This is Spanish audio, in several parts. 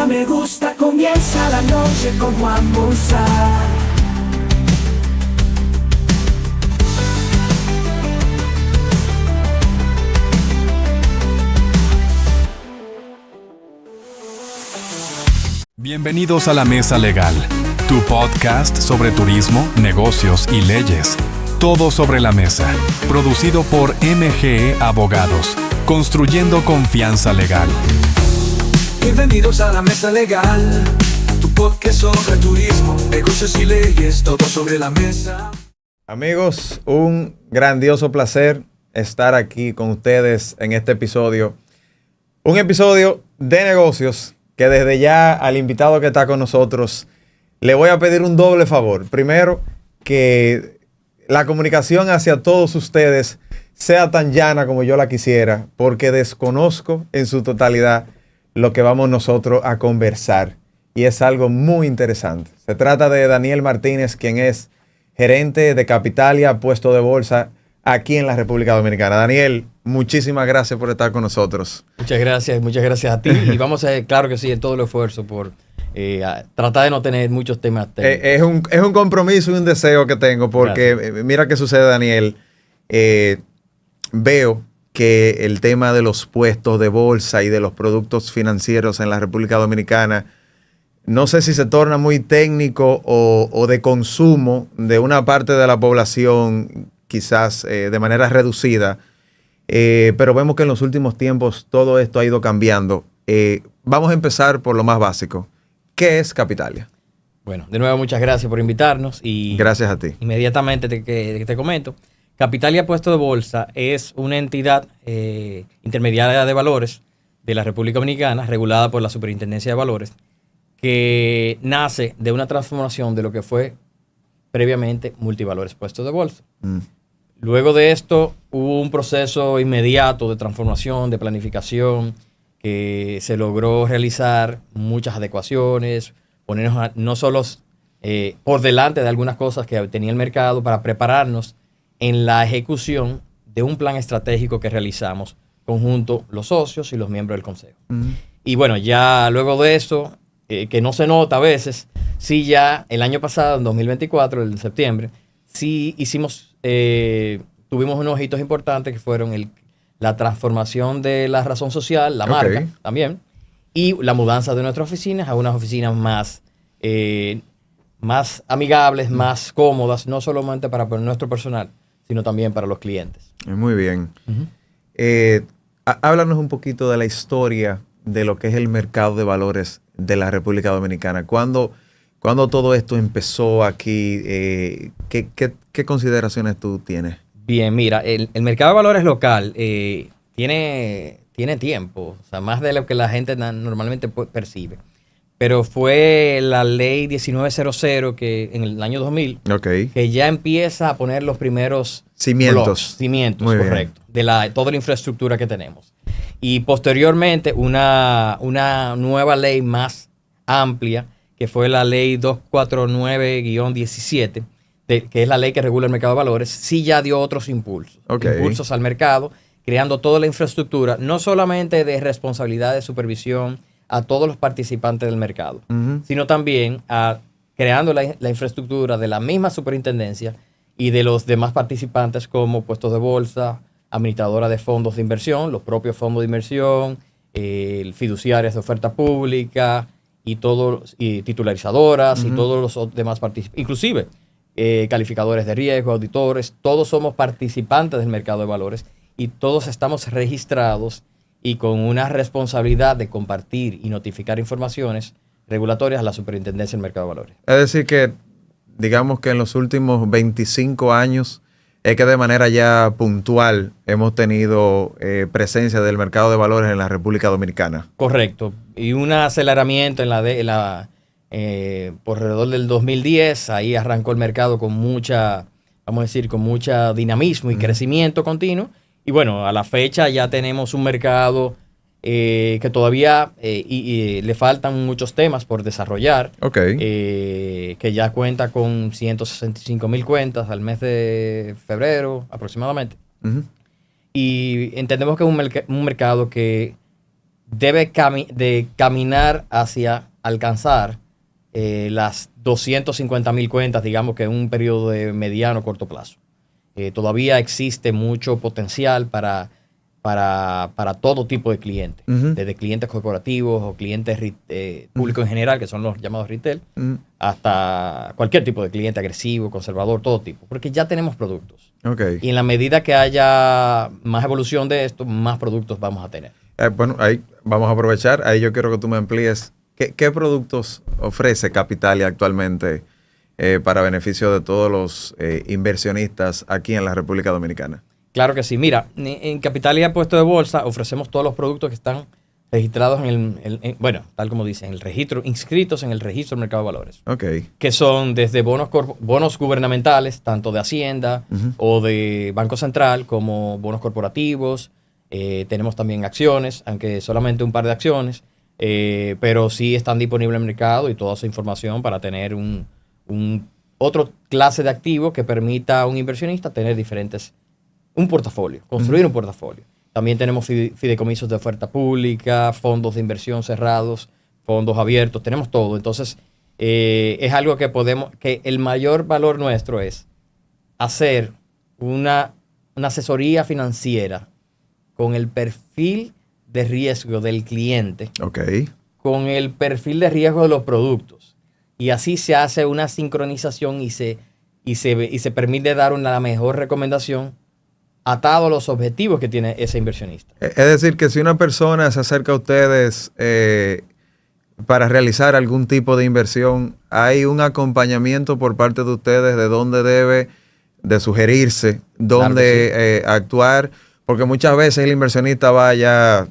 me gusta, comienza la noche con Juan Musa. Bienvenidos a La Mesa Legal, tu podcast sobre turismo, negocios y leyes. Todo sobre la mesa, producido por MGE Abogados, construyendo confianza legal. Bienvenidos a La Mesa Legal, tu podcast sobre turismo, negocios y leyes, todo sobre la mesa. Amigos, un grandioso placer estar aquí con ustedes en este episodio. Un episodio de negocios que desde ya al invitado que está con nosotros le voy a pedir un doble favor. Primero, que la comunicación hacia todos ustedes sea tan llana como yo la quisiera, porque desconozco en su totalidad lo que vamos nosotros a conversar. Y es algo muy interesante. Se trata de Daniel Martínez, quien es gerente de Capitalia, puesto de bolsa aquí en la República Dominicana. Daniel, muchísimas gracias por estar con nosotros. Muchas gracias a ti. Y vamos a, claro que sí, en todo el esfuerzo por tratar de no tener muchos temas técnicos. Es un compromiso y un deseo que tengo, porque mira qué sucede, Daniel. Veo que el tema de los puestos de bolsa y de los productos financieros en la República Dominicana, no sé si se torna muy técnico o de consumo de una parte de la población, quizás de manera reducida, pero vemos que en los últimos tiempos todo esto ha ido cambiando. Vamos a empezar por lo más básico. ¿Qué es Capitalia? Bueno, de nuevo muchas gracias por invitarnos. Y gracias a ti. Inmediatamente te comento. Capitalia Puesto de Bolsa es una entidad intermediaria de valores de la República Dominicana, regulada por la Superintendencia de Valores, que nace de una transformación de lo que fue previamente Multivalores Puesto de Bolsa. Luego de esto hubo un proceso inmediato de transformación, de planificación, que se logró realizar muchas adecuaciones, ponernos no solo por delante de algunas cosas que tenía el mercado para prepararnos en la ejecución de un plan estratégico que realizamos conjunto los socios y los miembros del consejo. Y bueno, ya luego de eso, que no se nota a veces, sí ya el año pasado, en 2024, en septiembre, sí tuvimos unos hitos importantes que fueron la transformación de la razón social, la marca también, y la mudanza de nuestras oficinas a unas oficinas más amigables, más cómodas, no solamente para nuestro personal, sino también para los clientes. Muy bien. Háblanos un poquito de la historia de lo que es el mercado de valores de la República Dominicana. ¿Cuándo todo esto empezó aquí? ¿Qué consideraciones tú tienes? Bien, mira, el mercado de valores local tiene tiempo, o sea, más de lo que la gente normalmente percibe. Pero fue la ley 1900 que en el año 2000 que ya empieza a poner los primeros cimientos. Muy correcto, bien. De toda la infraestructura que tenemos. Y posteriormente una nueva ley más amplia, que fue la ley 249-17, que es la ley que regula el mercado de valores, sí ya dio otros impulsos. Impulsos al mercado, creando toda la infraestructura, no solamente de responsabilidad de supervisión a todos los participantes del mercado, sino también creando la infraestructura de la misma superintendencia y de los demás participantes como puestos de bolsa, administradora de fondos de inversión, los propios fondos de inversión, fiduciarias de oferta pública y titularizadoras y todos los demás participantes, inclusive calificadores de riesgo, auditores, todos somos participantes del mercado de valores y todos estamos registrados y con una responsabilidad de compartir y notificar informaciones regulatorias a la Superintendencia del Mercado de Valores. Es decir que, digamos que en los últimos 25 años es que de manera ya puntual hemos tenido presencia del mercado de valores en la República Dominicana. Correcto. Y un aceleramiento por alrededor del 2010, ahí arrancó el mercado con mucha dinamismo y crecimiento continuo. Y bueno, a la fecha ya tenemos un mercado que todavía le faltan muchos temas por desarrollar, que ya cuenta con 165,000 cuentas al mes de febrero aproximadamente. Y entendemos que es un mercado que debe de caminar hacia alcanzar las 250,000 cuentas, digamos que en un periodo de mediano o corto plazo. Todavía existe mucho potencial para todo tipo de clientes, desde clientes corporativos o clientes públicos en general, que son los llamados retail, hasta cualquier tipo de cliente agresivo, conservador, todo tipo, porque ya tenemos productos. Okay. Y en la medida que haya más evolución de esto, más productos vamos a tener. Bueno, ahí vamos a aprovechar. Ahí yo quiero que tú me amplíes. ¿Qué productos ofrece Capitalia actualmente para beneficio de todos los inversionistas aquí en la República Dominicana? Claro que sí. Mira, en Capitalia Puesto de Bolsa ofrecemos todos los productos que están registrados bueno, tal como dicen, el registro, inscritos en el registro del mercado de valores. Okay. Que son desde bonos gubernamentales, tanto de Hacienda o de Banco Central, como bonos corporativos. Tenemos también acciones, aunque solamente un par de acciones, pero sí están disponibles en el mercado y toda esa información para tener otro clase de activo que permita a un inversionista tener un portafolio, construir un portafolio. También tenemos fideicomisos de oferta pública, fondos de inversión cerrados, fondos abiertos, tenemos todo. Entonces, es algo que el mayor valor nuestro es hacer una asesoría financiera con el perfil de riesgo del cliente, con el perfil de riesgo de los productos. Y así se hace una sincronización y se permite dar la mejor recomendación atado a los objetivos que tiene ese inversionista. Es decir, que si una persona se acerca a ustedes para realizar algún tipo de inversión, hay un acompañamiento por parte de ustedes de dónde debe de sugerirse, dónde actuar, porque muchas veces el inversionista vaya,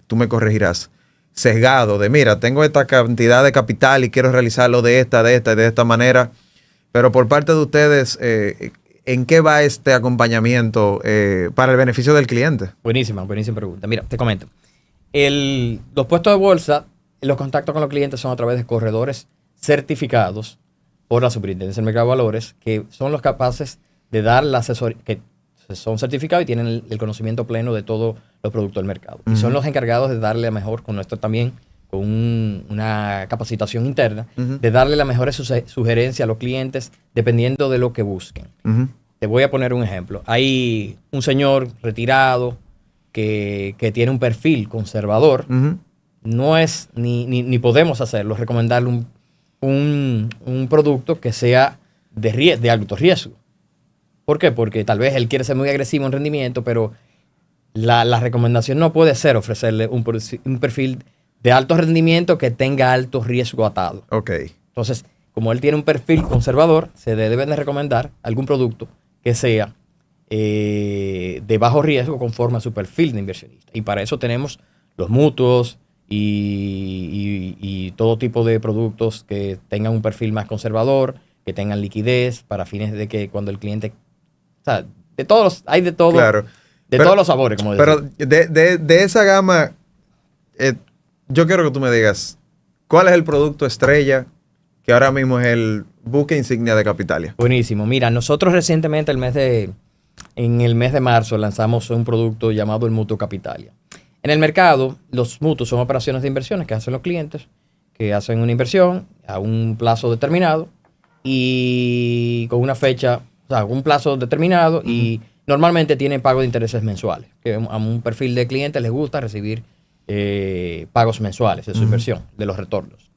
tú me corregirás, sesgado de, mira, tengo esta cantidad de capital y quiero realizarlo de esta manera, pero por parte de ustedes, ¿en qué va este acompañamiento para el beneficio del cliente? Buenísima pregunta. Mira, te comento. Los puestos de bolsa, los contactos con los clientes son a través de corredores certificados por la Superintendencia del Mercado de Valores, que son los capaces de dar la asesoría, que son certificados y tienen el conocimiento pleno de todos los productos del mercado. Y son los encargados de darle mejor, con esto también, con una capacitación interna, de darle las mejores sugerencias a los clientes dependiendo de lo que busquen. Te voy a poner un ejemplo. Hay un señor retirado que tiene un perfil conservador. No es, ni podemos hacerlo, recomendarle un producto que sea de alto riesgo. ¿Por qué? Porque tal vez él quiere ser muy agresivo en rendimiento, pero la recomendación no puede ser ofrecerle un perfil de alto rendimiento que tenga alto riesgo atado. Entonces, como él tiene un perfil conservador, se le debe de recomendar algún producto que sea de bajo riesgo conforme a su perfil de inversionista. Y para eso tenemos los mutuos y todo tipo de productos que tengan un perfil más conservador, que tengan liquidez para fines de que cuando el cliente... O sea, hay de todo. Claro. Todos los sabores, como decía. Pero de esa gama, yo quiero que tú me digas, ¿cuál es el producto estrella que ahora mismo es el buque insignia de Capitalia? Buenísimo. Mira, nosotros recientemente, en el mes de marzo, lanzamos un producto llamado el Mutuo Capitalia. En el mercado, los mutuos son operaciones de inversiones que hacen los clientes, que hacen una inversión a un plazo determinado y con una fecha, o sea, un plazo determinado y normalmente tienen pago de intereses mensuales, que a un perfil de clientes les gusta recibir pagos mensuales de su inversión, de los retornos.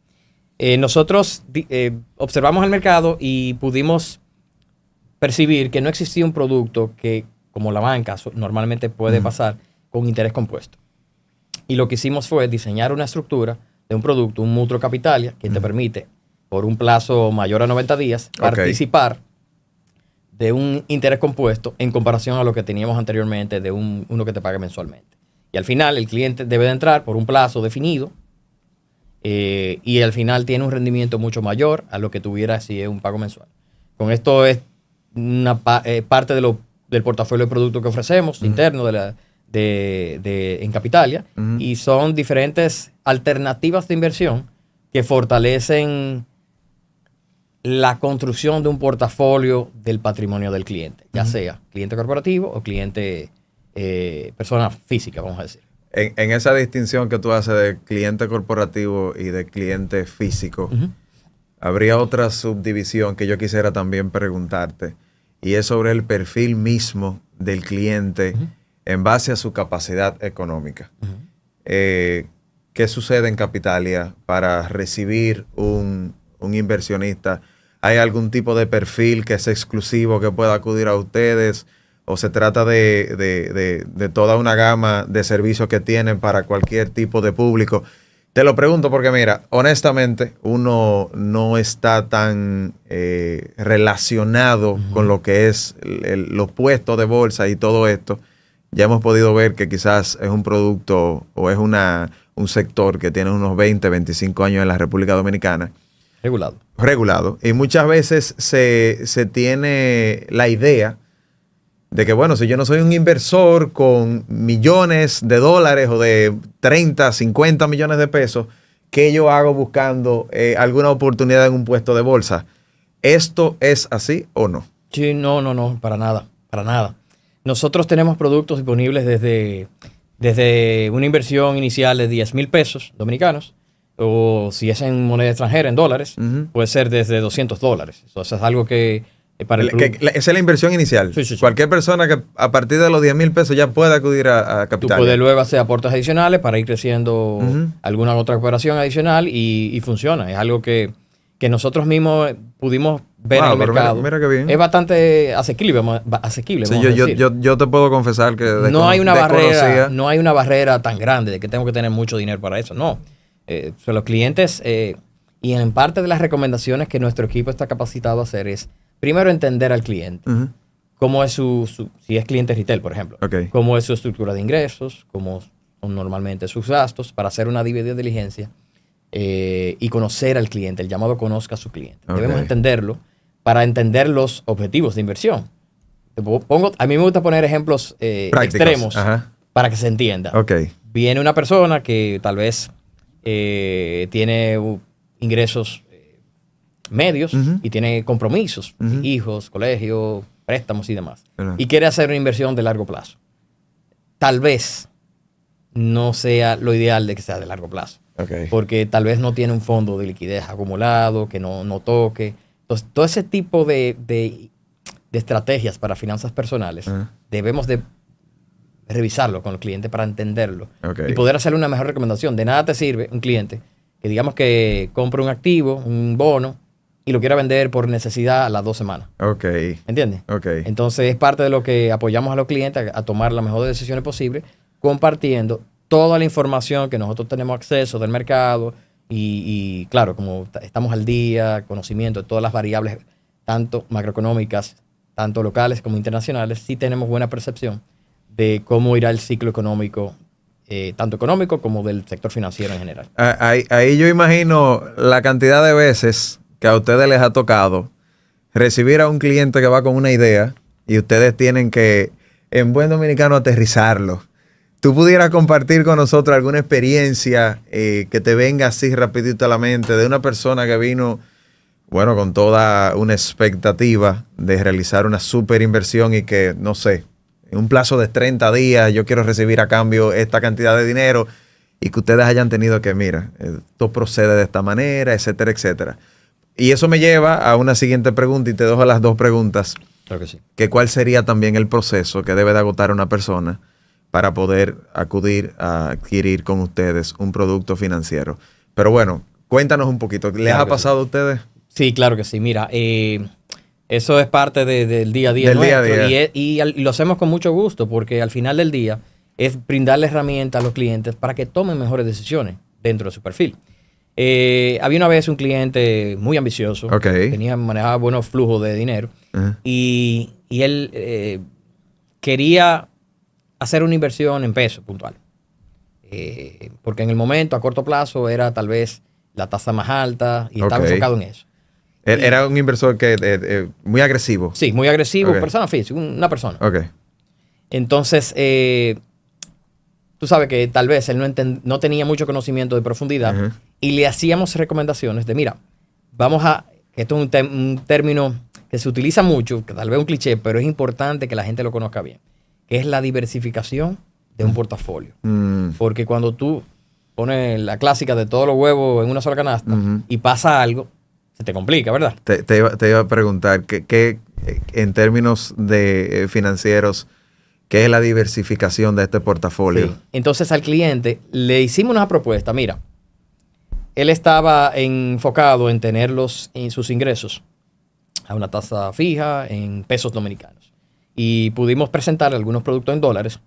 Nosotros observamos el mercado y pudimos percibir que no existía un producto que, como la banca normalmente puede pasar, con interés compuesto. Y lo que hicimos fue diseñar una estructura de un producto, un Mutuo Capitalia, que te permite, por un plazo mayor a 90 días, participar de un interés compuesto en comparación a lo que teníamos anteriormente de uno que te paga mensualmente. Y al final el cliente debe de entrar por un plazo definido y al final tiene un rendimiento mucho mayor a lo que tuviera si es un pago mensual. Con esto es una parte del portafolio de productos que ofrecemos interno en Capitalia y son diferentes alternativas de inversión que fortalecen la construcción de un portafolio del patrimonio del cliente, ya sea cliente corporativo o cliente persona física, vamos a decir. en esa distinción que tú haces de cliente corporativo y de cliente físico, habría otra subdivisión que yo quisiera también preguntarte, y es sobre el perfil mismo del cliente en base a su capacidad económica. ¿Qué sucede en Capitalia para recibir un inversionista? ¿Hay algún tipo de perfil que es exclusivo que pueda acudir a ustedes? ¿O se trata de toda una gama de servicios que tienen para cualquier tipo de público? Te lo pregunto porque, mira, honestamente, uno no está tan relacionado con lo que es los puestos de bolsa y todo esto. Ya hemos podido ver que quizás es un producto o es un sector que tiene unos 20, 25 años en la República Dominicana. Regulado. Y muchas veces se tiene la idea de que, bueno, si yo no soy un inversor con millones de dólares o de 30, 50 millones de pesos, ¿qué yo hago buscando alguna oportunidad en un puesto de bolsa? ¿Esto es así o no? Sí, no, para nada. Nosotros tenemos productos disponibles desde una inversión inicial de 10,000 pesos dominicanos, o si es en moneda extranjera, en dólares, puede ser desde $200. Entonces es algo que para esa es la inversión inicial. Sí. Cualquier persona que a partir de los 10,000 pesos ya puede acudir a Capitalia. Tú puedes luego hacer aportes adicionales para ir creciendo alguna otra operación adicional y funciona. Es algo que nosotros mismos pudimos ver en el mercado. Mira qué bien. Es bastante asequible. Sí, yo te puedo confesar que no hay una barrera tan grande de que tengo que tener mucho dinero para eso. No. Los clientes, y en parte de las recomendaciones que nuestro equipo está capacitado a hacer es, primero, entender al cliente. Cómo es si es cliente retail, por ejemplo. Cómo es su estructura de ingresos, cómo son normalmente sus gastos, para hacer una debida diligencia y conocer al cliente, el llamado conozca a su cliente. Debemos entenderlo para entender los objetivos de inversión. A mí me gusta poner ejemplos extremos para que se entienda. Viene una persona que tal vez tiene ingresos medios y tiene compromisos, hijos, colegio, préstamos y demás. Y quiere hacer una inversión de largo plazo. Tal vez no sea lo ideal de que sea de largo plazo. Porque tal vez no tiene un fondo de liquidez acumulado, que no toque. Entonces, todo ese tipo de estrategias para finanzas personales debemos de revisarlo con el cliente para entenderlo y poder hacerle una mejor recomendación. De nada te sirve un cliente que digamos que compra un activo, un bono, y lo quiera vender por necesidad a las 2 semanas. ¿Entiendes? Entonces es parte de lo que apoyamos a los clientes a tomar las mejores decisiones posibles, compartiendo toda la información que nosotros tenemos acceso del mercado y claro, como estamos al día, conocimiento de todas las variables, tanto macroeconómicas, tanto locales como internacionales, sí tenemos buena percepción de cómo irá el ciclo económico, tanto económico como del sector financiero en general. Ahí yo imagino la cantidad de veces que a ustedes les ha tocado recibir a un cliente que va con una idea y ustedes tienen que, en buen dominicano, aterrizarlo. ¿Tú pudieras compartir con nosotros alguna experiencia que te venga así rapidito a la mente de una persona que vino, bueno, con toda una expectativa de realizar una super inversión y que, no sé, en un plazo de 30 días yo quiero recibir a cambio esta cantidad de dinero y que ustedes hayan tenido que, mira, esto procede de esta manera, etcétera, etcétera? Y eso me lleva a una siguiente pregunta y te dejo las 2 preguntas. Claro que sí. Que ¿cuál sería también el proceso que debe de agotar una persona para poder acudir a adquirir con ustedes un producto financiero? Pero bueno, cuéntanos un poquito. ¿Les ha pasado a ustedes? Sí, claro que sí. Mira, eso es parte del día a día nuestro. Y lo hacemos con mucho gusto porque al final del día es brindarle herramientas a los clientes para que tomen mejores decisiones dentro de su perfil. Había una vez un cliente muy ambicioso, manejaba buenos flujos de dinero y él quería hacer una inversión en pesos puntual. Porque en el momento, a corto plazo, era tal vez la tasa más alta y estaba enfocado en eso. Era un inversor que muy agresivo. Sí, muy agresivo, persona física, una persona. Entonces, tú sabes que tal vez él no tenía mucho conocimiento de profundidad y le hacíamos recomendaciones de, mira, que esto es un término que se utiliza mucho, que tal vez es un cliché, pero es importante que la gente lo conozca bien, que es la diversificación de un portafolio. Porque cuando tú pones la clásica de todos los huevos en una sola canasta y pasa algo, se te complica, ¿verdad? Te iba a preguntar, ¿qué en términos de financieros, qué es la diversificación de este portafolio? Sí. Entonces al cliente le hicimos una propuesta. Mira, él estaba enfocado en tener sus ingresos a una tasa fija en pesos dominicanos. Y pudimos presentarle algunos productos en dólares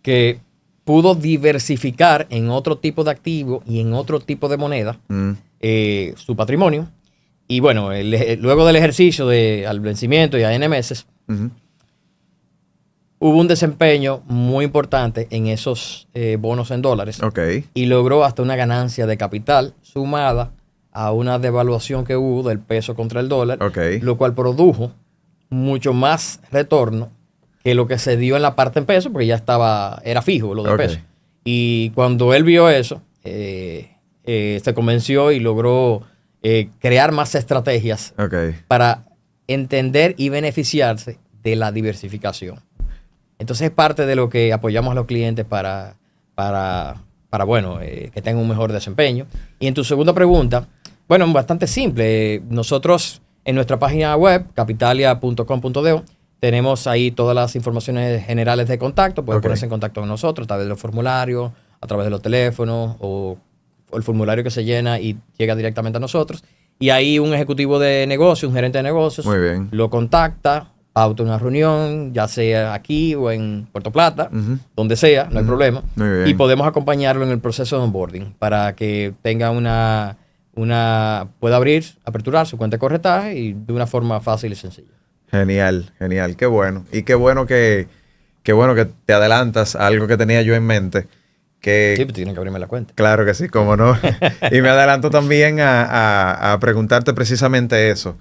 que pudo diversificar en otro tipo de activo y en otro tipo de moneda su patrimonio. Y bueno, luego del ejercicio al vencimiento y a N meses, hubo un desempeño muy importante en esos bonos en dólares. Y logró hasta una ganancia de capital sumada a una devaluación que hubo del peso contra el dólar, lo cual produjo mucho más retorno que lo que se dio en la parte en peso, porque ya era fijo lo de peso. Y cuando él vio eso, se convenció y logró crear más estrategias para entender y beneficiarse de la diversificación. Entonces es parte de lo que apoyamos a los clientes para que tengan un mejor desempeño. Y en tu segunda pregunta, bueno, bastante simple. Nosotros en nuestra página web, capitalia.com.do, tenemos ahí todas las informaciones generales de contacto. Pueden ponerse en contacto con nosotros a través de los formularios, a través de los teléfonos o el formulario que se llena y llega directamente a nosotros. Y ahí un ejecutivo de negocios, un gerente de negocios, lo contacta, pauta una reunión, ya sea aquí o en Puerto Plata, donde sea, no hay problema. Y podemos acompañarlo en el proceso de onboarding para que tenga pueda aperturar su cuenta de corretaje y de una forma fácil y sencilla. Genial, qué bueno. Y qué bueno que te adelantas a algo que tenía yo en mente. Sí, pero tienen que abrirme la cuenta. Claro que sí, cómo no. Y me adelanto también a preguntarte precisamente eso.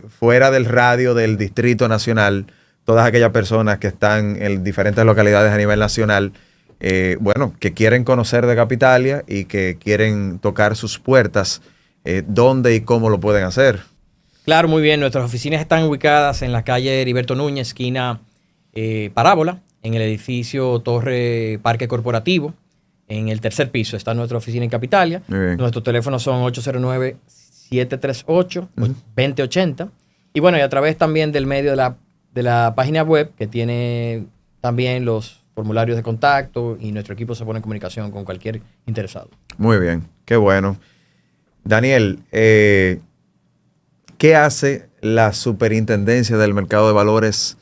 Fuera del radio del Distrito Nacional, todas aquellas personas que están en diferentes localidades a nivel nacional, que quieren conocer de Capitalia y que quieren tocar sus puertas, ¿dónde y cómo lo pueden hacer? Claro, muy bien. Nuestras oficinas están ubicadas en la calle Heriberto Núñez, esquina Parábola, en el edificio Torre Parque Corporativo. En el tercer piso está nuestra oficina en Capitalia. Nuestros teléfonos son 809-738-2080. Y bueno, y a través también del medio de la página web, que tiene también los formularios de contacto, y nuestro equipo se pone en comunicación con cualquier interesado. Muy bien, qué bueno. Daniel, ¿qué hace la Superintendencia del Mercado de Valores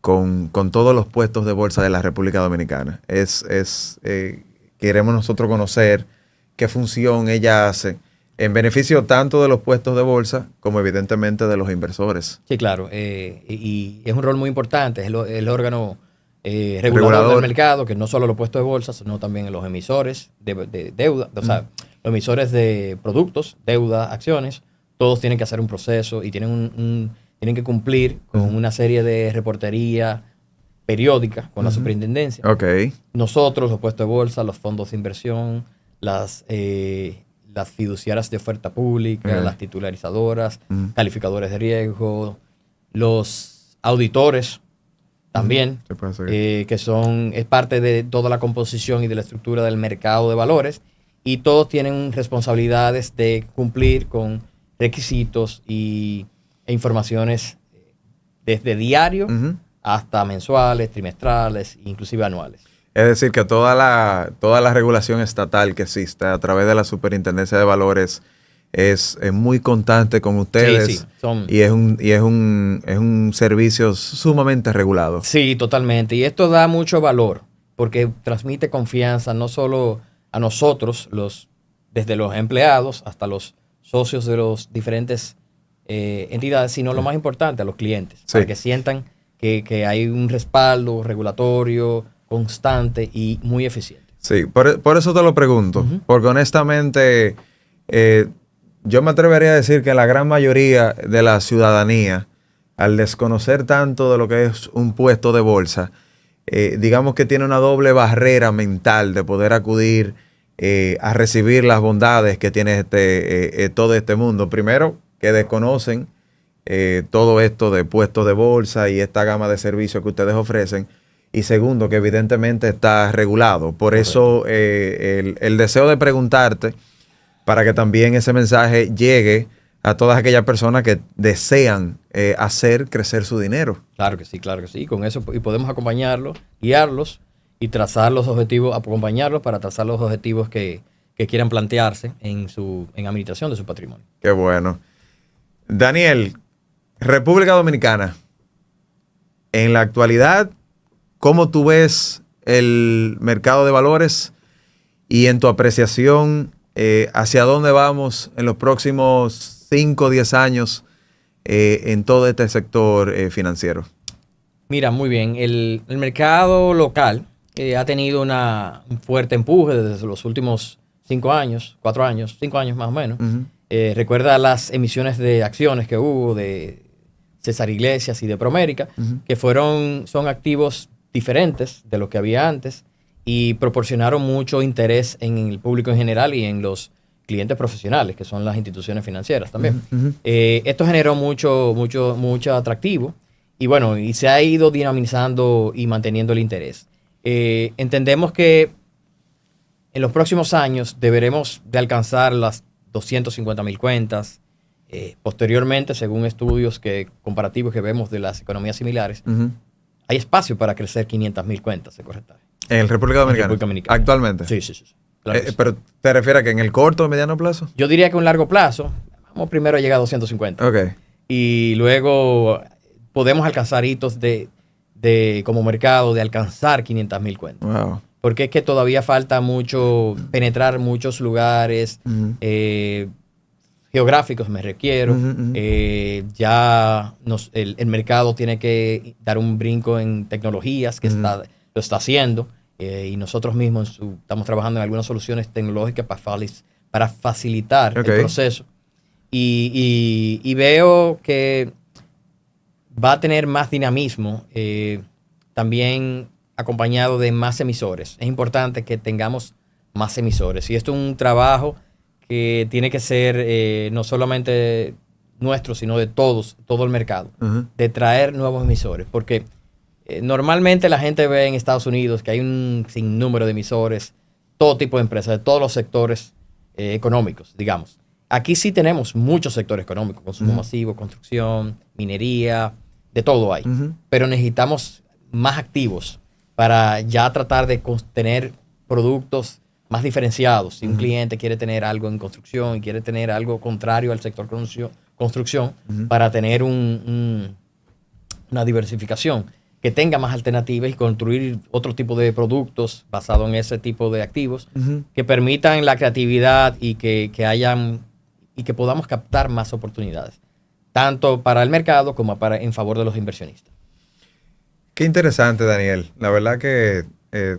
con todos los puestos de bolsa de la República Dominicana? Queremos nosotros conocer qué función ella hace en beneficio tanto de los puestos de bolsa como evidentemente de los inversores. Sí, claro. Y es un rol muy importante. Es el órgano regulador del mercado, que no solo los puestos de bolsa, sino también los emisores de deuda, o sea, los emisores de productos, deuda, acciones. Todos tienen que hacer un proceso y tienen que cumplir con una serie de reportería periódica con la superintendencia. Nosotros, los puestos de bolsa, los fondos de inversión, las fiduciarias de oferta pública, las titularizadoras, calificadores de riesgo, los auditores también, que es parte de toda la composición y de la estructura del mercado de valores, y todos tienen responsabilidades de cumplir con requisitos e informaciones desde diario hasta mensuales, trimestrales, inclusive anuales. Es decir, que toda la regulación estatal que existe a través de la Superintendencia de Valores es muy constante con ustedes. Y es un servicio sumamente regulado. Sí, totalmente. Y esto da mucho valor porque transmite confianza no solo a nosotros, desde los empleados hasta los socios de los diferentes entidades, sino lo más importante, a los clientes, para que sientan que hay un respaldo regulatorio constante y muy eficiente. Sí, por eso te lo pregunto, porque honestamente yo me atrevería a decir que la gran mayoría de la ciudadanía, al desconocer tanto de lo que es un puesto de bolsa, digamos que tiene una doble barrera mental de poder acudir a recibir las bondades que tiene todo este mundo. Primero, que desconocen todo esto de puestos de bolsa y esta gama de servicios que ustedes ofrecen. y segundo, que evidentemente está regulado. Por eso el deseo de preguntarte, para que también ese mensaje llegue a todas aquellas personas que desean hacer crecer su dinero. Claro que sí. Con eso y podemos acompañarlos, guiarlos y trazar los objetivos, acompañarlos para trazar los objetivos que quieran plantearse en administración de su patrimonio. Qué bueno. Daniel, República Dominicana, en la actualidad, ¿cómo tú ves el mercado de valores y en tu apreciación hacia dónde vamos en los próximos 5 o 10 años en todo este sector financiero? Mira, muy bien. El mercado local ha tenido un fuerte empuje desde los últimos 5 años, 4 años, 5 años más o menos. Uh-huh. Recuerda las emisiones de acciones que hubo de César Iglesias y de Promérica, uh-huh, que son activos diferentes de lo que había antes y proporcionaron mucho interés en el público en general y en los clientes profesionales, que son las instituciones financieras también. Uh-huh. Esto generó mucho atractivo y bueno, y se ha ido dinamizando y manteniendo el interés. Entendemos que en los próximos años deberemos de alcanzar las 250,000 cuentas. Posteriormente, según estudios comparativos que vemos de las economías similares, uh-huh, hay espacio para crecer 500,000 cuentas de corretaje. ¿En República Dominicana? ¿Actualmente? Sí. Claro sí. ¿Pero te refieres a que en el corto o mediano plazo? Yo diría que en un largo plazo, vamos primero a llegar a 250. Ok. Y luego podemos alcanzar hitos como mercado de alcanzar 500,000 cuentas. Wow. Porque es que todavía falta penetrar muchos lugares uh-huh, geográficos, me requiero. Uh-huh. Ya el mercado tiene que dar un brinco en tecnologías, que uh-huh, lo está haciendo. Y nosotros mismos estamos trabajando en algunas soluciones tecnológicas para facilitar el proceso. Y veo que va a tener más dinamismo, también acompañado de más emisores. Es importante que tengamos más emisores. Y esto es un trabajo que tiene que ser no solamente nuestro, sino de todo el mercado, uh-huh, de traer nuevos emisores. Porque normalmente la gente ve en Estados Unidos que hay un sinnúmero de emisores, todo tipo de empresas, de todos los sectores económicos, digamos. Aquí sí tenemos muchos sectores económicos, consumo uh-huh, masivo, construcción, minería, de todo hay. Uh-huh. Pero necesitamos más activos para ya tratar de tener productos más diferenciados. Si un cliente quiere tener algo en construcción y quiere tener algo contrario al sector construcción, uh-huh, para tener una diversificación, que tenga más alternativas y construir otro tipo de productos basado en ese tipo de activos, uh-huh, que permitan la creatividad y que podamos captar más oportunidades, tanto para el mercado como en favor de los inversionistas. Qué interesante, Daniel. La verdad que te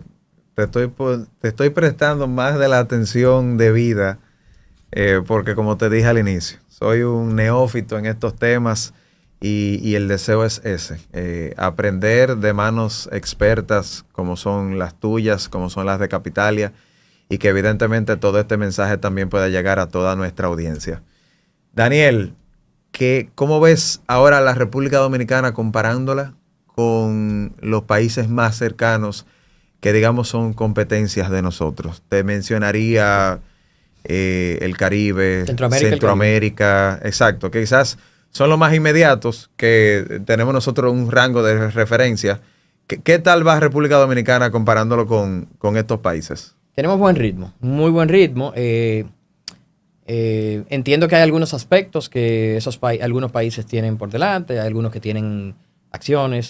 estoy prestando más de la atención debida porque, como te dije al inicio, soy un neófito en estos temas y el deseo es ese, aprender de manos expertas como son las tuyas, como son las de Capitalia, y que evidentemente todo este mensaje también pueda llegar a toda nuestra audiencia. Daniel, ¿cómo ves ahora la República Dominicana comparándola con los países más cercanos que digamos son competencias de nosotros? Te mencionaría el Caribe, Centroamérica, exacto, que quizás son los más inmediatos, que tenemos nosotros un rango de referencia. ¿Qué tal va República Dominicana comparándolo con estos países? Tenemos buen ritmo, muy buen ritmo. Entiendo que hay algunos aspectos que algunos países tienen por delante, hay algunos que tienen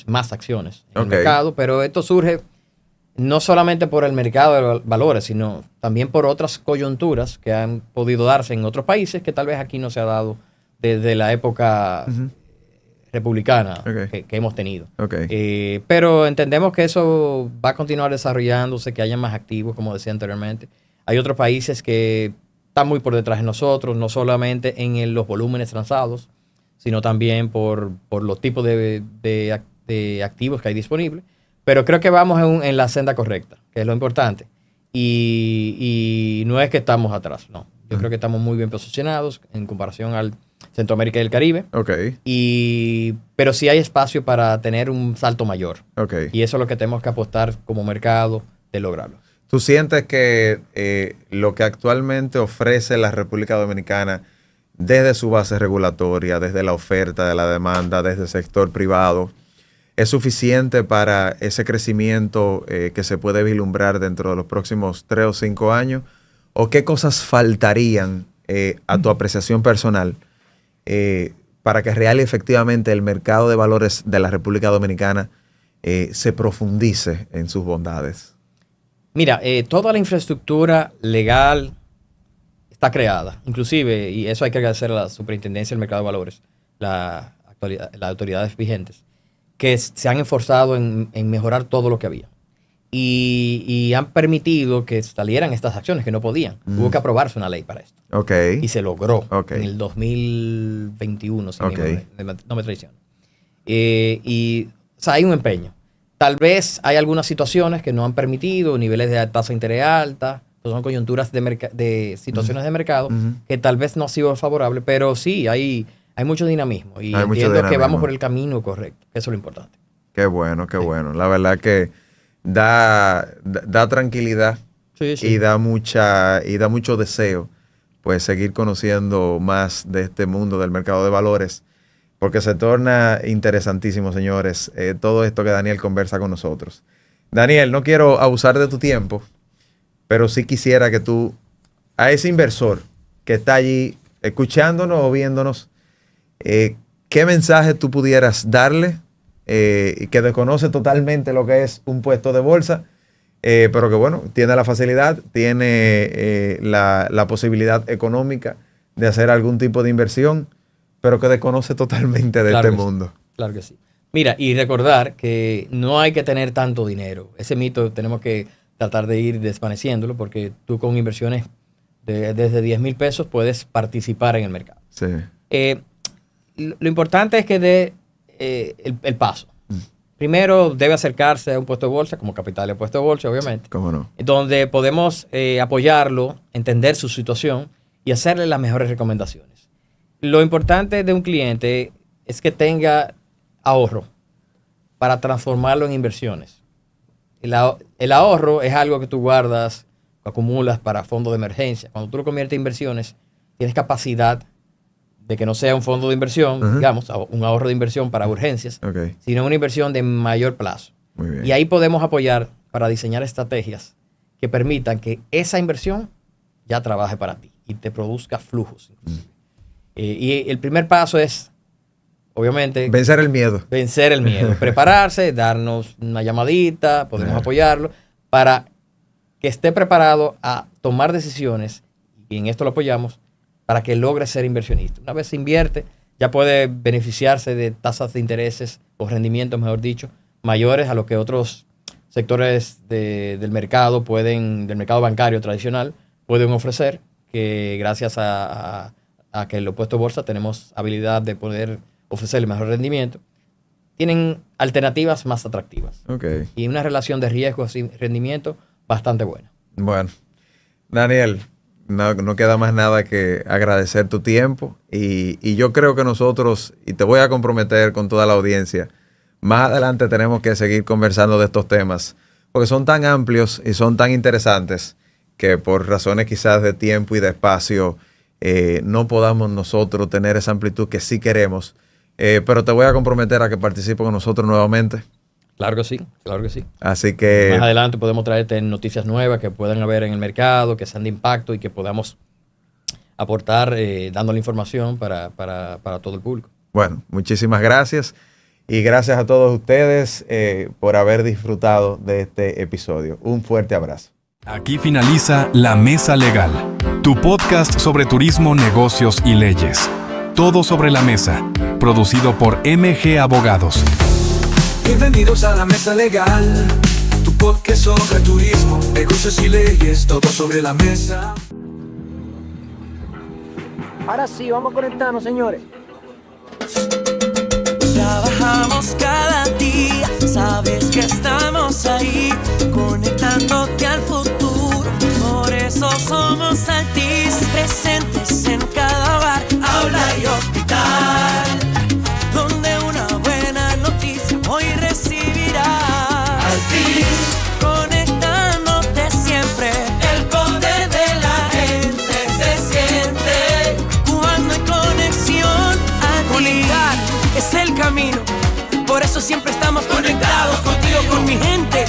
más acciones en el mercado, pero esto surge no solamente por el mercado de valores, sino también por otras coyunturas que han podido darse en otros países que tal vez aquí no se ha dado desde la época uh-huh, republicana que hemos tenido. Pero entendemos que eso va a continuar desarrollándose, que haya más activos, como decía anteriormente. Hay otros países que están muy por detrás de nosotros, no solamente en los volúmenes transados, sino también por los tipos de activos que hay disponibles. Pero creo que vamos en la senda correcta, que es lo importante. Y no es que estamos atrás, no. Yo creo que estamos muy bien posicionados en comparación al Centroamérica y el Caribe. Ok. Pero sí hay espacio para tener un salto mayor. Ok. Y eso es lo que tenemos que apostar como mercado de lograrlo. ¿Tú sientes que lo que actualmente ofrece la República Dominicana desde su base regulatoria, desde la oferta de la demanda, desde el sector privado, es suficiente para ese crecimiento que se puede vislumbrar dentro de los próximos 3 o 5 años? ¿O qué cosas faltarían a tu apreciación personal para que real y efectivamente el mercado de valores de la República Dominicana se profundice en sus bondades? Mira, toda la infraestructura legal está creada, inclusive, y eso hay que agradecer a la Superintendencia del Mercado de Valores, las autoridades vigentes, que se han esforzado en mejorar todo lo que había. Y han permitido que salieran estas acciones que no podían. Hubo que aprobarse una ley para esto. Ok. Y se logró Okay. en el 2021, si Okay. no me traiciono. O sea, hay un empeño. Tal vez hay algunas situaciones que no han permitido, niveles de tasa de interés alta, son coyunturas de situaciones de mercado que tal vez no ha sido favorable, pero sí, hay mucho dinamismo y entiendo que vamos por el camino correcto. Eso es lo importante. Qué bueno, qué bueno. La verdad que da tranquilidad Sí, sí. y da mucho deseo pues seguir conociendo más de este mundo del mercado de valores, porque se torna interesantísimo, señores, todo esto que Daniel conversa con nosotros. Daniel, no quiero abusar de tu tiempo, pero sí quisiera que tú, a ese inversor que está allí escuchándonos o viéndonos, ¿qué mensaje tú pudieras darle y que desconoce totalmente lo que es un puesto de bolsa, pero que bueno, tiene la facilidad, tiene la posibilidad económica de hacer algún tipo de inversión, pero que desconoce totalmente de Claro este que sí. mundo? Claro que sí. Mira, y recordar que no hay que tener tanto dinero. Ese mito tenemos que tratar de ir desvaneciéndolo, porque tú con inversiones desde 10 mil pesos puedes participar en el mercado. Sí. Lo importante es que dé el paso. Primero debe acercarse a un puesto de bolsa, como Capitalia puesto de bolsa, obviamente. ¿Cómo no? Donde podemos apoyarlo, entender su situación y hacerle las mejores recomendaciones. Lo importante de un cliente es que tenga ahorro para transformarlo en inversiones. El ahorro es algo que tú guardas, lo acumulas para fondos de emergencia. Cuando tú lo conviertes en inversiones, tienes capacidad de que no sea un fondo de inversión, digamos, un ahorro de inversión para urgencias, sino una inversión de mayor plazo. Muy bien. Y ahí podemos apoyar para diseñar estrategias que permitan que esa inversión ya trabaje para ti y te produzca flujos. Y el primer paso es, obviamente, Vencer el miedo. vencer el miedo, prepararse, darnos una llamadita, podemos apoyarlo para que esté preparado a tomar decisiones, y en esto lo apoyamos, para que logre ser inversionista. Una vez se invierte, ya puede beneficiarse de tasas de intereses o rendimientos, mejor dicho, mayores a lo que otros sectores del mercado del mercado bancario tradicional pueden ofrecer, que gracias a que en los puestos de bolsa tenemos habilidad de poder ofrecerle mejor rendimiento, tienen alternativas más atractivas. Okay. Y una relación de riesgos y rendimiento bastante buena. Bueno, Daniel, no queda más nada que agradecer tu tiempo y yo creo que nosotros, y te voy a comprometer con toda la audiencia, más adelante tenemos que seguir conversando de estos temas, porque son tan amplios y son tan interesantes que por razones quizás de tiempo y de espacio no podamos nosotros tener esa amplitud que sí queremos, pero te voy a comprometer a que participes con nosotros nuevamente. Claro que sí, claro que sí. Así que Más adelante podemos traerte noticias nuevas que puedan haber en el mercado, que sean de impacto y que podamos aportar dando la información para todo el público. bueno, muchísimas gracias y gracias a todos ustedes por haber disfrutado de este episodio. Un fuerte abrazo. Aquí finaliza La Mesa Legal, tu podcast sobre turismo, negocios y leyes. Todo sobre la mesa, producido por MG Abogados. Bienvenidos a La Mesa Legal, tu podcast sobre turismo, negocios y leyes, todo sobre la mesa. Ahora sí, vamos a conectarnos, señores. Trabajamos cada día, sabes que estamos ahí, conectándote al futuro. Por eso somos Altis, presentes en cada bar, aula y hospital. camino. Por eso siempre estamos conectados contigo, con mi gente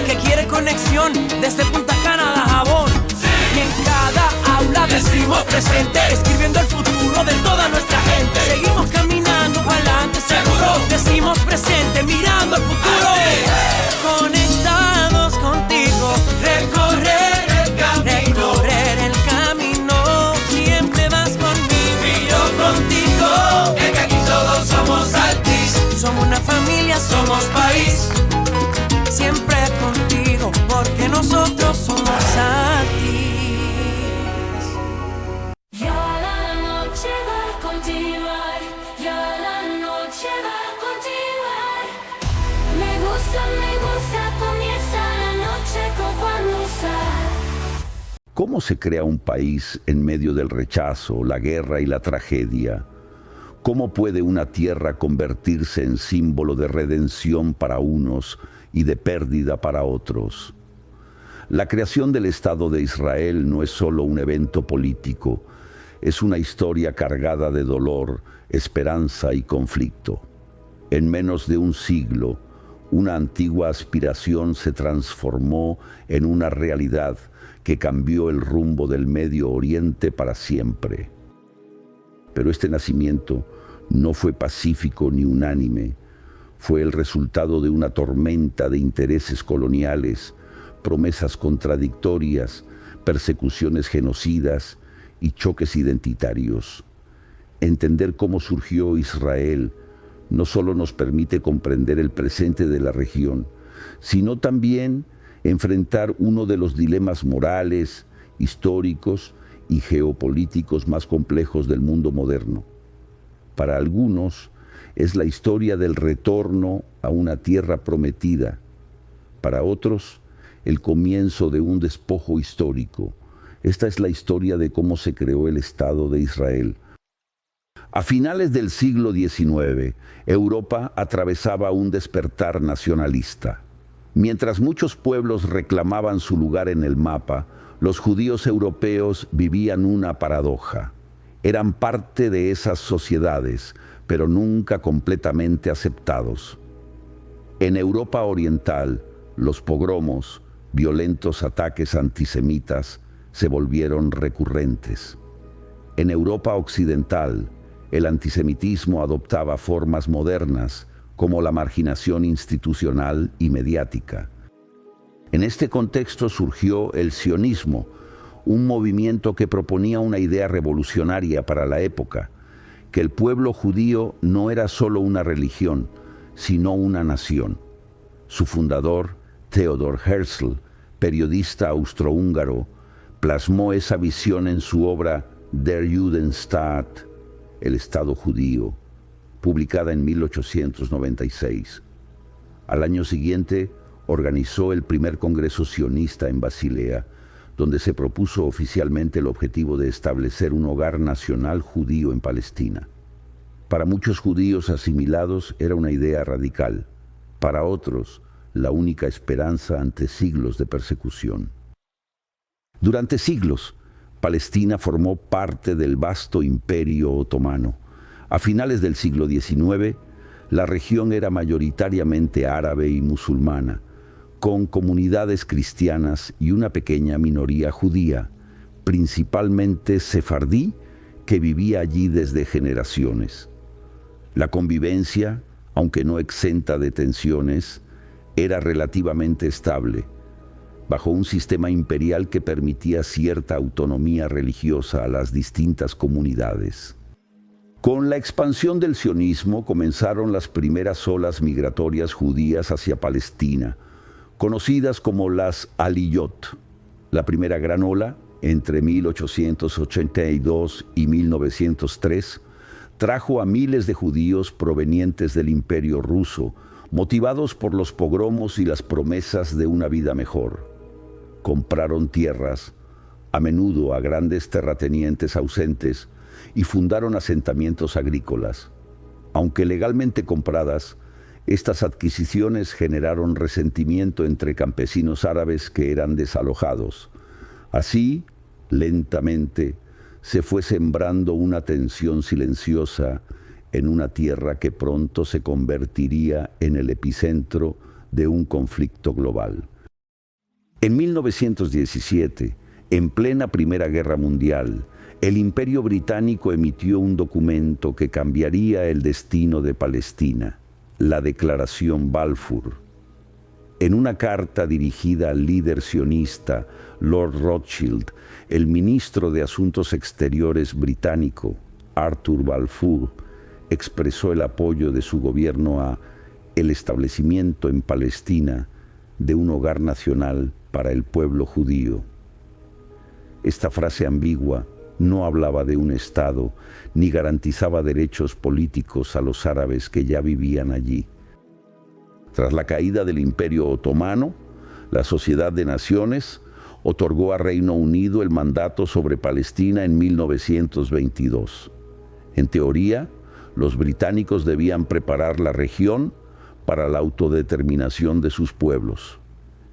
que quiere conexión desde Punta Cana a Dajabón. Y en cada aula decimos presente, escribiendo el futuro de toda nuestra gente. Seguimos caminando para adelante, seguros. Decimos presente, mirando al futuro. Conectados contigo, recorrer el camino. Siempre vas conmigo y yo contigo. Es que aquí todos somos Altis. Somos una familia, somos país. Siempre contigo, porque nosotros somos Altis. Ya la noche va a continuar, ya la noche va a continuar. Me gusta, comienza la noche con Juan Musa. ¿Cómo se crea un país en medio del rechazo, la guerra y la tragedia? ¿Cómo puede una tierra convertirse en símbolo de redención para unos y de pérdida para otros? La creación del Estado de Israel no es solo un evento político, es una historia cargada de dolor, esperanza y conflicto. En menos de un siglo, una antigua aspiración se transformó en una realidad que cambió el rumbo del Medio Oriente para siempre. Pero este nacimiento no fue pacífico ni unánime, fue el resultado de una tormenta de intereses coloniales, promesas contradictorias, persecuciones genocidas y choques identitarios. Entender cómo surgió Israel no solo nos permite comprender el presente de la región, sino también enfrentar uno de los dilemas morales, históricos y geopolíticos más complejos del mundo moderno. Para algunos es la historia del retorno a una tierra prometida, para otros el comienzo de un despojo histórico. Esta es la historia de cómo se creó el Estado de Israel. A finales del siglo XIX, Europa atravesaba un despertar nacionalista. Mientras muchos pueblos reclamaban su lugar en el mapa, los judíos europeos vivían una paradoja. Eran parte de esas sociedades, pero nunca completamente aceptados. En Europa Oriental, los pogromos, violentos ataques antisemitas, se volvieron recurrentes. En Europa Occidental, el antisemitismo adoptaba formas modernas, como la marginación institucional y mediática. En este contexto surgió el sionismo, un movimiento que proponía una idea revolucionaria para la época, que el pueblo judío no era solo una religión, sino una nación. Su fundador, Theodor Herzl, periodista austrohúngaro, plasmó esa visión en su obra Der Judenstaat, el Estado judío, publicada en 1896. Al año siguiente, organizó el primer congreso sionista en Basilea, donde se propuso oficialmente el objetivo de establecer un hogar nacional judío en Palestina. Para muchos judíos asimilados era una idea radical, para otros la única esperanza ante siglos de persecución. Durante siglos, Palestina formó parte del vasto imperio otomano. A finales del siglo XIX, la región era mayoritariamente árabe y musulmana, con comunidades cristianas y una pequeña minoría judía, principalmente sefardí, que vivía allí desde generaciones. La convivencia, aunque no exenta de tensiones, era relativamente estable, bajo un sistema imperial que permitía cierta autonomía religiosa a las distintas comunidades. Con la expansión del sionismo comenzaron las primeras olas migratorias judías hacia Palestina, conocidas como las Aliyot. La primera gran ola, entre 1882 y 1903, trajo a miles de judíos provenientes del Imperio Ruso, motivados por los pogromos y las promesas de una vida mejor. Compraron tierras, a menudo a grandes terratenientes ausentes, y fundaron asentamientos agrícolas. Aunque legalmente compradas, estas adquisiciones generaron resentimiento entre campesinos árabes que eran desalojados. Así, lentamente, se fue sembrando una tensión silenciosa en una tierra que pronto se convertiría en el epicentro de un conflicto global. En 1917, en plena Primera Guerra Mundial, el Imperio Británico emitió un documento que cambiaría el destino de Palestina, la Declaración Balfour. En una carta dirigida al líder sionista Lord Rothschild, el ministro de Asuntos Exteriores británico, Arthur Balfour, expresó el apoyo de su gobierno a el establecimiento en Palestina de un hogar nacional para el pueblo judío. Esta frase ambigua no hablaba de un Estado ni garantizaba derechos políticos a los árabes que ya vivían allí. Tras la caída del Imperio Otomano, la Sociedad de Naciones otorgó a Reino Unido el mandato sobre Palestina en 1922. En teoría, los británicos debían preparar la región para la autodeterminación de sus pueblos.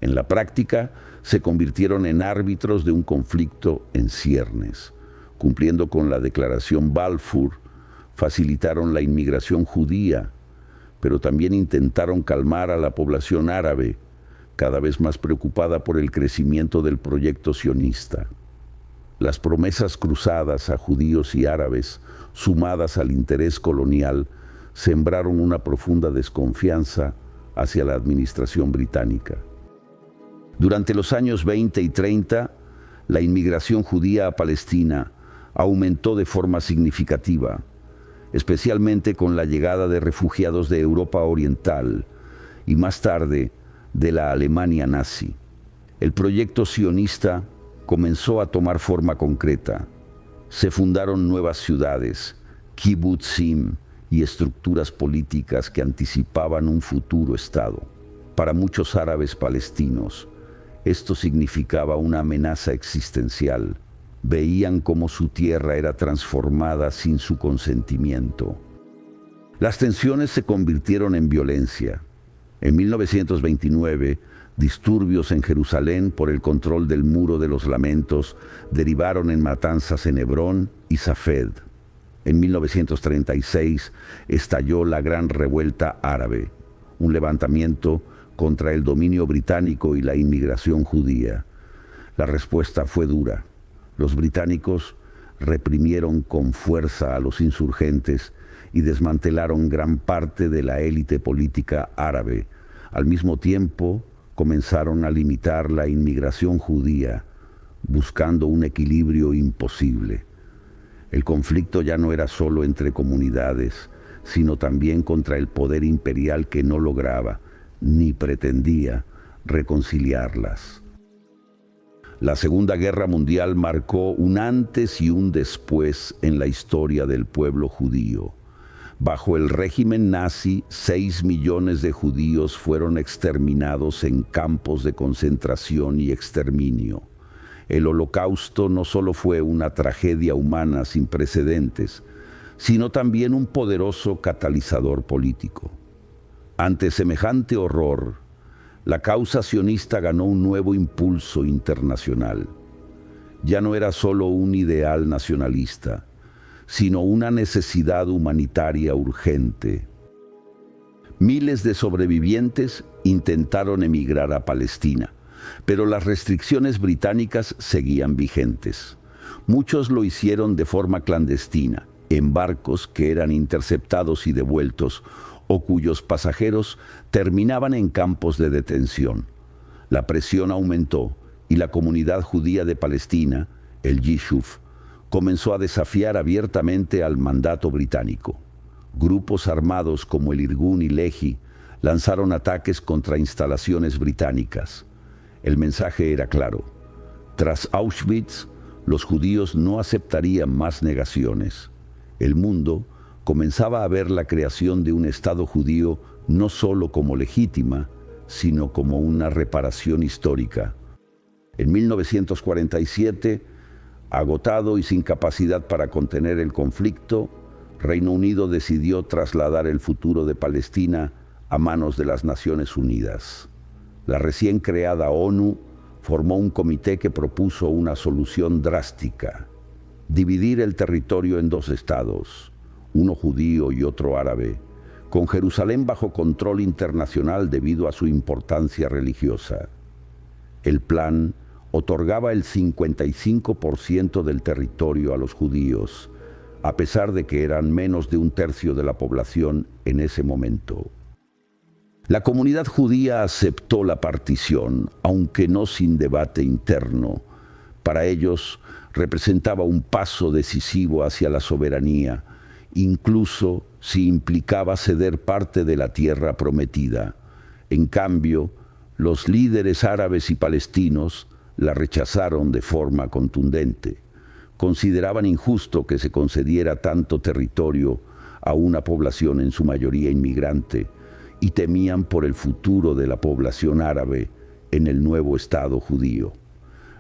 En la práctica, se convirtieron en árbitros de un conflicto en ciernes. Cumpliendo con la Declaración Balfour, facilitaron la inmigración judía, pero también intentaron calmar a la población árabe, cada vez más preocupada por el crecimiento del proyecto sionista. Las promesas cruzadas a judíos y árabes, sumadas al interés colonial, sembraron una profunda desconfianza hacia la administración británica. Durante los años 20 y 30, la inmigración judía a Palestina aumentó de forma significativa, especialmente con la llegada de refugiados de Europa Oriental y más tarde de la Alemania nazi. El proyecto sionista comenzó a tomar forma concreta. Se fundaron nuevas ciudades, kibbutzim y estructuras políticas que anticipaban un futuro Estado. Para muchos árabes palestinos, esto significaba una amenaza existencial. Veían cómo su tierra era transformada sin su consentimiento. Las tensiones se convirtieron en violencia. En 1929, disturbios en Jerusalén por el control del Muro de los Lamentos derivaron en matanzas en Hebrón y Safed. En 1936 estalló la Gran Revuelta Árabe, un levantamiento contra el dominio británico y la inmigración judía. La respuesta fue dura. Los británicos reprimieron con fuerza a los insurgentes y desmantelaron gran parte de la élite política árabe. Al mismo tiempo, comenzaron a limitar la inmigración judía, buscando un equilibrio imposible. El conflicto ya no era solo entre comunidades, sino también contra el poder imperial que no lograba, ni pretendía, reconciliarlas. La Segunda Guerra Mundial marcó un antes y un después en la historia del pueblo judío. Bajo el régimen nazi, 6 millones de judíos fueron exterminados en campos de concentración y exterminio. El Holocausto no solo fue una tragedia humana sin precedentes, sino también un poderoso catalizador político. Ante semejante horror, la causa sionista ganó un nuevo impulso internacional. Ya no era solo un ideal nacionalista, sino una necesidad humanitaria urgente. Miles de sobrevivientes intentaron emigrar a Palestina, pero las restricciones británicas seguían vigentes. Muchos lo hicieron de forma clandestina, en barcos que eran interceptados y devueltos, o cuyos pasajeros terminaban en campos de detención. La presión aumentó y la comunidad judía de Palestina, el Yishuv, comenzó a desafiar abiertamente al mandato británico. Grupos armados como el Irgun y Lehi lanzaron ataques contra instalaciones británicas. El mensaje era claro. Tras Auschwitz, los judíos no aceptarían más negaciones. El mundo comenzaba a ver la creación de un Estado judío no solo como legítima, sino como una reparación histórica. En 1947, agotado y sin capacidad para contener el conflicto, Reino Unido decidió trasladar el futuro de Palestina a manos de las Naciones Unidas. La recién creada ONU formó un comité que propuso una solución drástica: dividir el territorio en 2 estados, uno judío y otro árabe, con Jerusalén bajo control internacional debido a su importancia religiosa. El plan otorgaba el 55% del territorio a los judíos, a pesar de que eran menos de un tercio de la población en ese momento. La comunidad judía aceptó la partición, aunque no sin debate interno. Para ellos representaba un paso decisivo hacia la soberanía, incluso si implicaba ceder parte de la tierra prometida. En cambio, los líderes árabes y palestinos la rechazaron de forma contundente. Consideraban injusto que se concediera tanto territorio a una población en su mayoría inmigrante y temían por el futuro de la población árabe en el nuevo Estado judío.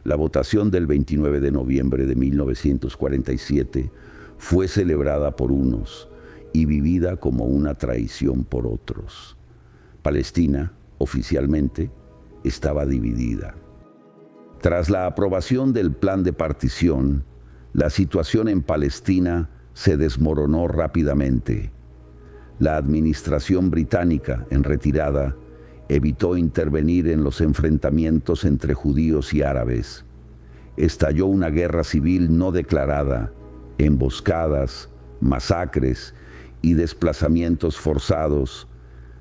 La votación del 29 de noviembre de 1947 fue celebrada por unos y vivida como una traición por otros. Palestina, oficialmente, estaba dividida. Tras la aprobación del plan de partición, la situación en Palestina se desmoronó rápidamente. La administración británica, en retirada, evitó intervenir en los enfrentamientos entre judíos y árabes. Estalló una guerra civil no declarada, emboscadas, masacres y desplazamientos forzados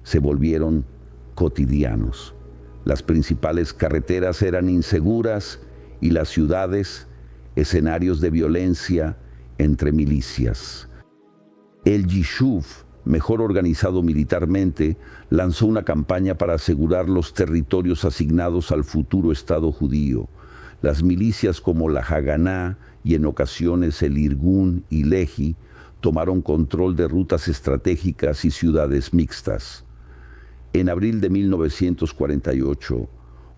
se volvieron cotidianos. Las principales carreteras eran inseguras y las ciudades escenarios de violencia entre milicias. El Yishuv, mejor organizado militarmente, lanzó una campaña para asegurar los territorios asignados al futuro Estado judío. Las milicias como la Haganá y en ocasiones el Irgun y Lehi tomaron control de rutas estratégicas y ciudades mixtas. En abril de 1948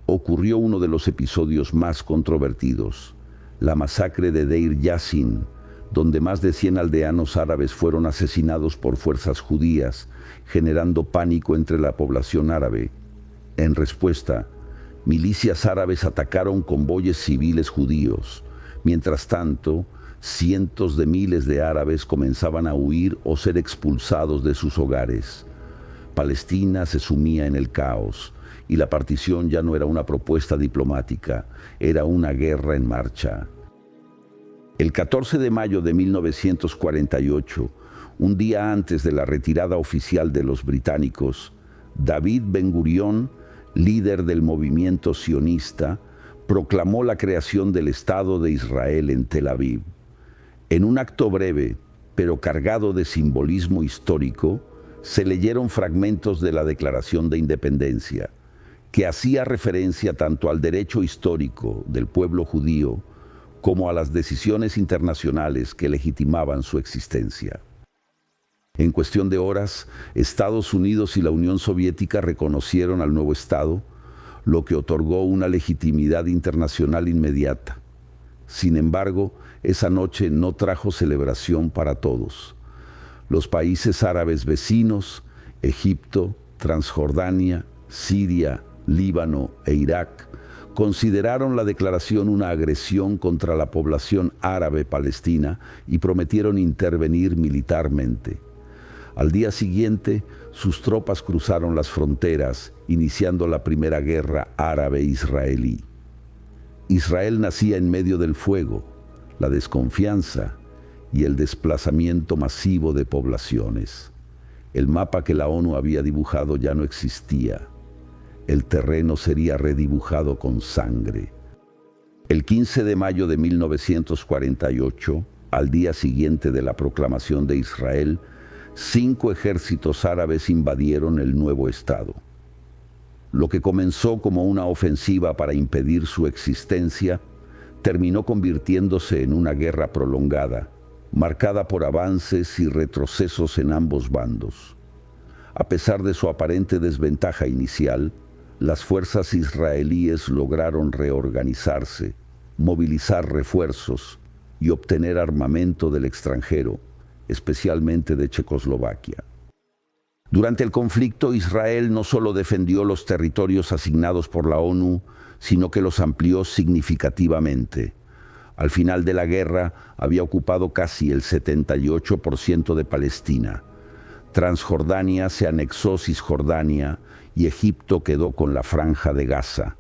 ocurrió uno de los episodios más controvertidos, la masacre de Deir Yassin, donde más de 100 aldeanos árabes fueron asesinados por fuerzas judías, generando pánico entre la población árabe. En respuesta, milicias árabes atacaron convoyes civiles judíos. Mientras tanto, cientos de miles de árabes comenzaban a huir o ser expulsados de sus hogares. Palestina se sumía en el caos y la partición ya no era una propuesta diplomática, era una guerra en marcha. El 14 de mayo de 1948, un día antes de la retirada oficial de los británicos, David Ben-Gurión, líder del movimiento sionista, proclamó la creación del Estado de Israel en Tel Aviv. En un acto breve, pero cargado de simbolismo histórico, se leyeron fragmentos de la Declaración de Independencia, que hacía referencia tanto al derecho histórico del pueblo judío como a las decisiones internacionales que legitimaban su existencia. En cuestión de horas, Estados Unidos y la Unión Soviética reconocieron al nuevo Estado, lo que otorgó una legitimidad internacional inmediata. Sin embargo, esa noche no trajo celebración para todos. Los países árabes vecinos, Egipto, Transjordania, Siria, Líbano e Irak, consideraron la declaración una agresión contra la población árabe palestina y prometieron intervenir militarmente. Al día siguiente, sus tropas cruzaron las fronteras, iniciando la primera guerra árabe-israelí. Israel nacía en medio del fuego, la desconfianza y el desplazamiento masivo de poblaciones. El mapa que la ONU había dibujado ya no existía. El terreno sería redibujado con sangre. El 15 de mayo de 1948, al día siguiente de la proclamación de Israel, 5 ejércitos árabes invadieron el nuevo Estado. Lo que comenzó como una ofensiva para impedir su existencia, terminó convirtiéndose en una guerra prolongada, marcada por avances y retrocesos en ambos bandos. A pesar de su aparente desventaja inicial, las fuerzas israelíes lograron reorganizarse, movilizar refuerzos y obtener armamento del extranjero, especialmente de Checoslovaquia. Durante el conflicto, Israel no solo defendió los territorios asignados por la ONU, sino que los amplió significativamente. Al final de la guerra había ocupado casi el 78% de Palestina. Transjordania se anexó Cisjordania y Egipto quedó con la Franja de Gaza.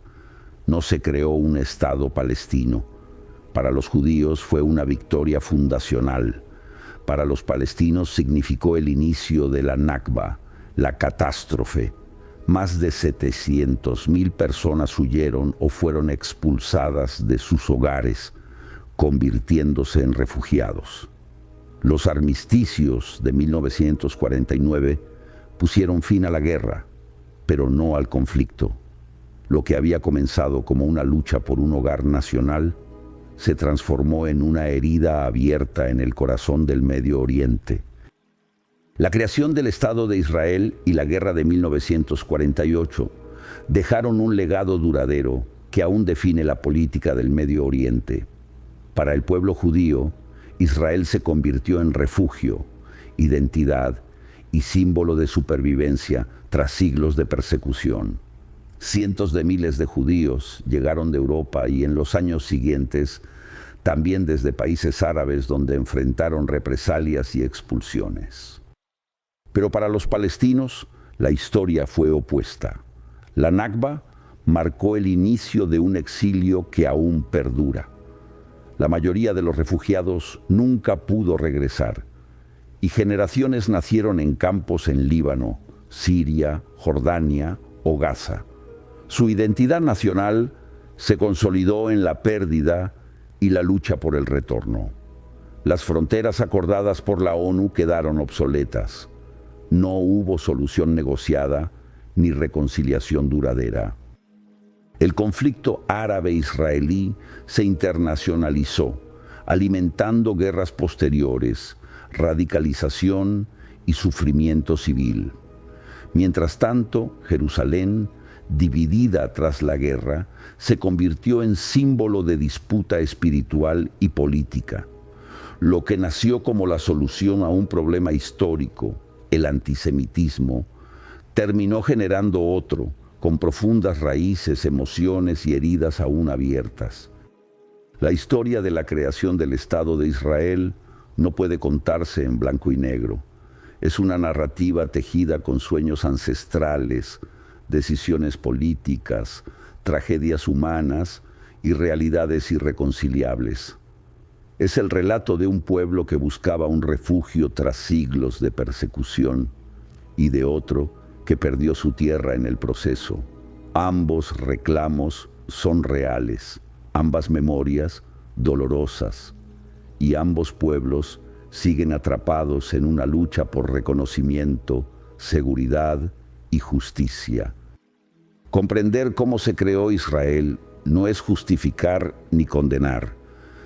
No se creó un Estado palestino. Para los judíos fue una victoria fundacional. Para los palestinos significó el inicio de la Nakba, la catástrofe. Más de 700,000 personas huyeron o fueron expulsadas de sus hogares, convirtiéndose en refugiados. Los armisticios de 1949 pusieron fin a la guerra, pero no al conflicto. Lo que había comenzado como una lucha por un hogar nacional se transformó en una herida abierta en el corazón del Medio Oriente. La creación del Estado de Israel y la guerra de 1948 dejaron un legado duradero que aún define la política del Medio Oriente. Para el pueblo judío, Israel se convirtió en refugio, identidad y símbolo de supervivencia tras siglos de persecución. Cientos de miles de judíos llegaron de Europa y en los años siguientes también desde países árabes donde enfrentaron represalias y expulsiones. Pero para los palestinos la historia fue opuesta. La Nakba marcó el inicio de un exilio que aún perdura. La mayoría de los refugiados nunca pudo regresar y generaciones nacieron en campos en Líbano, Siria, Jordania o Gaza. Su identidad nacional se consolidó en la pérdida y la lucha por el retorno. Las fronteras acordadas por la ONU quedaron obsoletas. No hubo solución negociada ni reconciliación duradera. El conflicto árabe-israelí se internacionalizó, alimentando guerras posteriores, radicalización y sufrimiento civil. Mientras tanto, Jerusalén, dividida tras la guerra, se convirtió en símbolo de disputa espiritual y política. Lo que nació como la solución a un problema histórico, el antisemitismo, terminó generando otro, con profundas raíces, emociones y heridas aún abiertas. La historia de la creación del Estado de Israel no puede contarse en blanco y negro. Es una narrativa tejida con sueños ancestrales, decisiones políticas, tragedias humanas y realidades irreconciliables. Es el relato de un pueblo que buscaba un refugio tras siglos de persecución y de otro que perdió su tierra en el proceso. Ambos reclamos son reales, ambas memorias dolorosas, y ambos pueblos siguen atrapados en una lucha por reconocimiento, seguridad y justicia. Comprender cómo se creó Israel no es justificar ni condenar,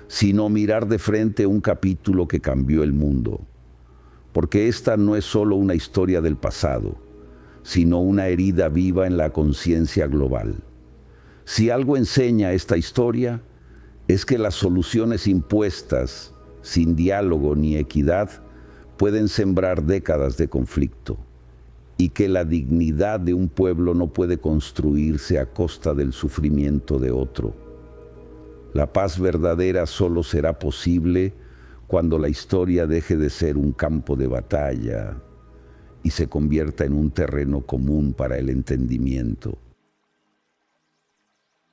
sino mirar de frente un capítulo que cambió el mundo. Porque esta no es solo una historia del pasado, sino una herida viva en la conciencia global. Si algo enseña esta historia, es que las soluciones impuestas, sin diálogo ni equidad, pueden sembrar décadas de conflicto, y que la dignidad de un pueblo no puede construirse a costa del sufrimiento de otro. La paz verdadera solo será posible cuando la historia deje de ser un campo de batalla y se convierta en un terreno común para el entendimiento.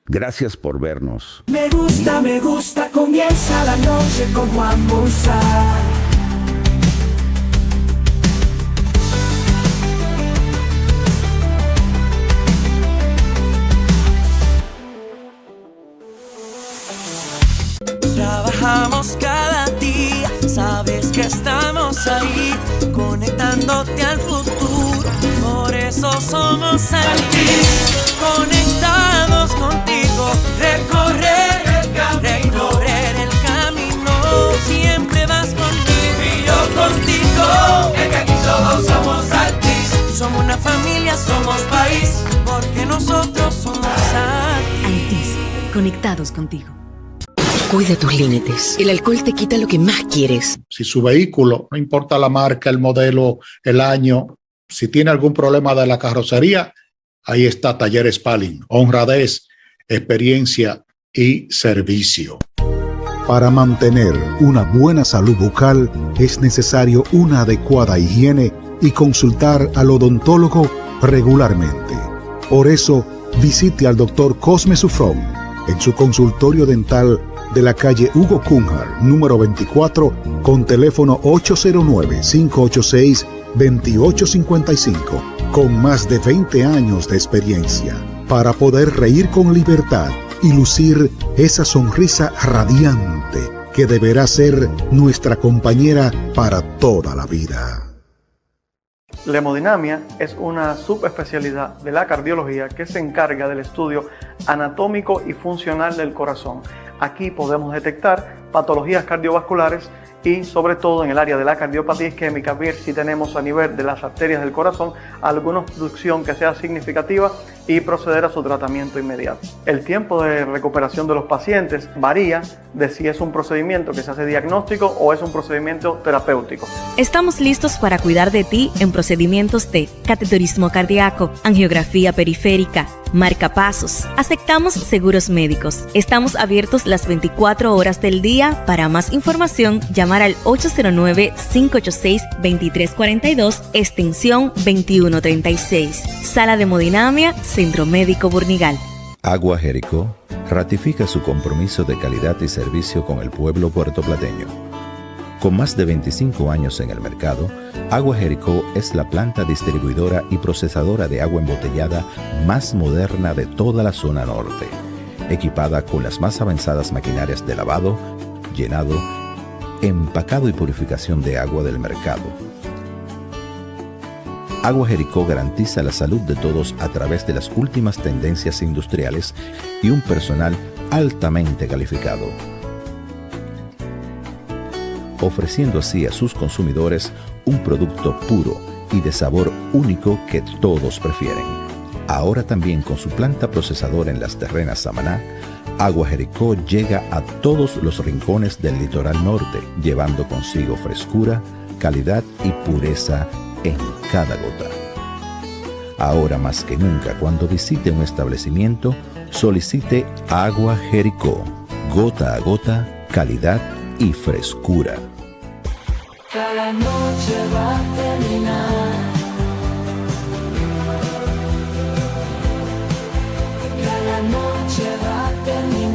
Gracias por vernos. Me gusta, comienza la noche con Juan Musa. Trabajamos cada día, sabes que estamos ahí, conectándote al futuro, por eso somos Altis, conectados contigo, recorrer el camino, siempre vas conmigo y yo contigo, es que aquí todos somos Altis, somos una familia, somos país, porque nosotros somos Altis. Altis, conectados contigo. Cuida tus límites. El alcohol te quita lo que más quieres. Si su vehículo, no importa la marca, el modelo, el año, si tiene algún problema de la carrocería, ahí está Talleres Palin. Honradez, experiencia y servicio. Para mantener una buena salud bucal es necesario una adecuada higiene y consultar al odontólogo regularmente. Por eso, visite al Dr. Cosme Sufrón en su consultorio dental de la calle Hugo Cunhar, número 24, con teléfono 809-586-2855, con más de 20 años de experiencia, para poder reír con libertad y lucir esa sonrisa radiante que deberá ser nuestra compañera para toda la vida. La hemodinamia es una subespecialidad de la cardiología que se encarga del estudio anatómico y funcional del corazón. Aquí podemos detectar patologías cardiovasculares y sobre todo en el área de la cardiopatía isquémica ver si tenemos a nivel de las arterias del corazón alguna obstrucción que sea significativa y proceder a su tratamiento inmediato. El tiempo de recuperación de los pacientes varía de si es un procedimiento que se hace diagnóstico o es un procedimiento terapéutico. Estamos listos para cuidar de ti en procedimientos de cateterismo cardíaco, angiografía periférica, marcapasos. Aceptamos seguros médicos. Estamos abiertos las 24 horas del día. Para más información, llamar al 809-586-2342, extensión 2136. Sala de hemodinamia, Centro Médico Burnigal. Agua Jericó ratifica su compromiso de calidad y servicio con el pueblo puertoplateño. Con más de 25 años en el mercado, Agua Jericó es la planta distribuidora y procesadora de agua embotellada más moderna de toda la zona norte, equipada con las más avanzadas maquinarias de lavado, llenado, empacado y purificación de agua del mercado. Agua Jericó garantiza la salud de todos a través de las últimas tendencias industriales y un personal altamente calificado, ofreciendo así a sus consumidores un producto puro y de sabor único que todos prefieren. Ahora también con su planta procesadora en Las Terrenas, Samaná, Agua Jericó llega a todos los rincones del litoral norte, llevando consigo frescura, calidad y pureza en cada gota. Ahora más que nunca, cuando visite un establecimiento, solicite Agua Jericó, gota a gota, calidad y frescura. Cada noche va a terminar. Cada noche va a terminar.